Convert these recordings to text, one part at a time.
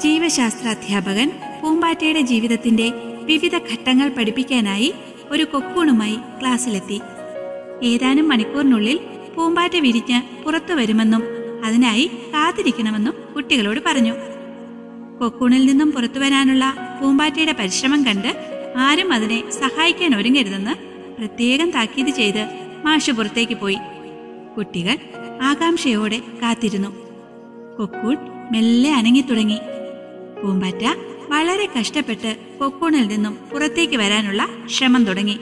ജീവശാസ്ത്ര അധ്യാപകൻ പൂമ്പാറ്റയുടെ ജീവിതത്തിന്റെ വിവിധ ഘട്ടങ്ങൾ പഠിപ്പിക്കാനായി ഒരു കൊക്കൂണുമായി ക്ലാസ്സിലെത്തി. ഏതാനും മണിക്കൂറിനുള്ളിൽ പൂമ്പാറ്റ വിരിഞ്ഞ് പുറത്തു വരുമെന്നും അതിനായി കാത്തിരിക്കണമെന്നും കുട്ടികളോട് പറഞ്ഞു. കൊക്കൂണിൽ നിന്നും പുറത്തു വരാനുള്ള പൂമ്പാറ്റയുടെ പരിശ്രമം കണ്ട് ആരും അതിനെ സഹായിക്കാൻ ഒരുങ്ങരുതെന്ന് പ്രത്യേകം താക്കീത് ചെയ്ത് മാഷ് പുറത്തേക്ക് പോയി. കുട്ടികൾ ആകാംക്ഷയോടെ കാത്തിരുന്നു. കൊക്കൂൺ മെല്ലെ അനങ്ങിത്തുടങ്ങി. പൂമ്പാറ്റ വളരെ കഷ്ടപ്പെട്ട് കൊക്കൂണിൽ നിന്നും പുറത്തേക്ക് വരാനുള്ള ശ്രമം തുടങ്ങി.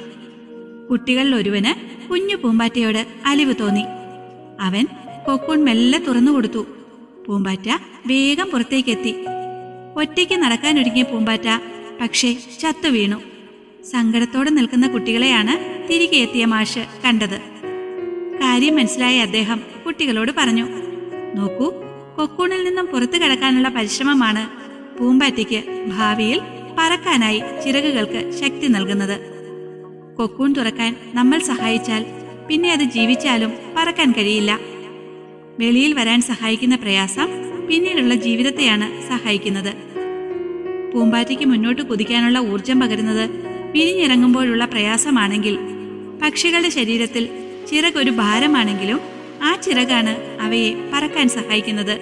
കുട്ടികളിൽ ഒരുവന് കുഞ്ഞു പൂമ്പാറ്റയോട് അലിവ് തോന്നി. അവൻ കൊക്കൂൺ മെല്ലെ തുറന്നുകൊടുത്തു. പൂമ്പാറ്റ വേഗം പുറത്തേക്കെത്തി. ഒറ്റയ്ക്ക് നടക്കാനൊരുങ്ങിയ പൂമ്പാറ്റ പക്ഷേ ചത്തു വീണു. സങ്കടത്തോടെ നിൽക്കുന്ന കുട്ടികളെയാണ് തിരികെ എത്തിയ മാഷ് കണ്ടത്. കാര്യം മനസ്സിലായ അദ്ദേഹം കുട്ടികളോട് പറഞ്ഞു, നോക്കൂ, കൊക്കൂണിൽ നിന്നും പുറത്തു കടക്കാനുള്ള പരിശ്രമമാണ് പൂമ്പാറ്റയ്ക്ക് ഭാവിയിൽ പറക്കാനായി ചിറകുകൾക്ക് ശക്തി നൽകുന്നത്. കൊക്കൂൺ തുറക്കാൻ നമ്മൾ സഹായിച്ചാൽ പിന്നെ അത് ജീവിച്ചാലും പറക്കാൻ കഴിയില്ല. വെളിയിൽ വരാൻ സഹായിക്കുന്ന പ്രയാസം പിന്നീടുള്ള ജീവിതത്തെയാണ് സഹായിക്കുന്നത്. പൂമ്പാറ്റയ്ക്ക് മുന്നോട്ട് കുതിക്കാനുള്ള ഊർജം പകരുന്നത് വിരിഞ്ഞിറങ്ങുമ്പോഴുള്ള പ്രയാസമാണെങ്കിൽ, പക്ഷികളുടെ ശരീരത്തിൽ ചിറകൊരു ഭാരമാണെങ്കിലും ആ ചിറകാണ് അവയെ പറക്കാൻ സഹായിക്കുന്നത്.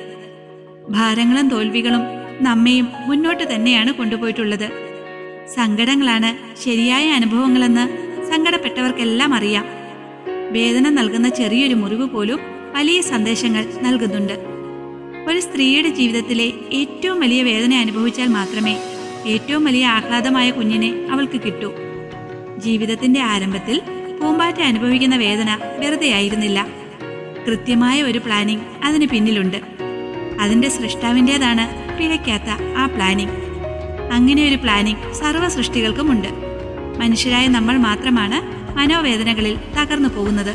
ഭാരങ്ങളും തോൽവികളും നമ്മയും മുന്നോട്ട് തന്നെയാണ് കൊണ്ടുപോയിട്ടുള്ളത്. സങ്കടങ്ങളാണ് ശരിയായ അനുഭവങ്ങളെന്ന് സങ്കടപ്പെട്ടവർക്കെല്ലാം അറിയാം. വേദന നൽകുന്ന ചെറിയൊരു മുറിവ് പോലും വലിയ സന്ദേശങ്ങൾ നൽകുന്നുണ്ട്. ഒരു സ്ത്രീയുടെ ജീവിതത്തിലെ ഏറ്റവും വലിയ വേദന അനുഭവിച്ചാൽ മാത്രമേ ഏറ്റവും വലിയ ആഹ്ലാദമായ കുഞ്ഞിനെ അവൾക്ക് കിട്ടൂ. ജീവിതത്തിന്റെ ആരംഭത്തിൽ പൂമ്പാറ്റ അനുഭവിക്കുന്ന വേദന വെറുതെ ആയിരുന്നില്ല. കൃത്യമായ ഒരു പ്ലാനിംഗ് അതിന് പിന്നിലുണ്ട്. അതിന്റെ സൃഷ്ടാവിൻ്റെതാണ് പിഴയ്ക്കാത്ത ആ പ്ലാനിംഗ്. അങ്ങനെ ഒരു പ്ലാനിംഗ് സർവ്വ സൃഷ്ടികൾക്കുമുണ്ട്. മനുഷ്യരായ നമ്മൾ മാത്രമാണ് മനോവേദനകളിൽ തകർന്നു പോകുന്നത്.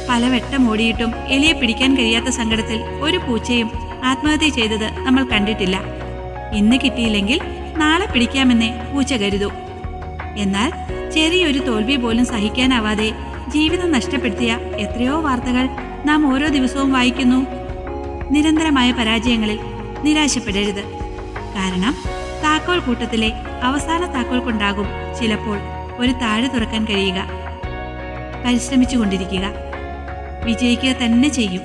പലവട്ടം ഓടിയിട്ടും എലിയെ പിടിക്കാൻ കഴിയാത്ത സങ്കടത്തിൽ ഒരു പൂച്ചയും ആത്മഹത്യ ചെയ്തത് നമ്മൾ കണ്ടിട്ടില്ല. ഇന്ന് കിട്ടിയില്ലെങ്കിൽ നാളെ പിടിക്കാമെന്നേ പൂച്ച കരുതൂ. എന്നാൽ ചെറിയൊരു തോൽവി പോലും സഹിക്കാനാവാതെ ജീവിതം നഷ്ടപ്പെടുത്തിയ എത്രയോ വാർത്തകൾ നാം ഓരോ ദിവസവും വായിക്കുന്നു. നിരന്തരമായ പരാജയങ്ങളിൽ നിരാശപ്പെടരുത്. കാരണം താക്കോൽ കൂട്ടത്തിലെ അവസാന താക്കോൽ കൊണ്ടാകും ചിലപ്പോൾ ഒരു താഴ് തുറക്കാൻ കഴിയുക. പരിശ്രമിച്ചുകൊണ്ടിരിക്കുക, വിജയിക്കുക തന്നെ ചെയ്യും.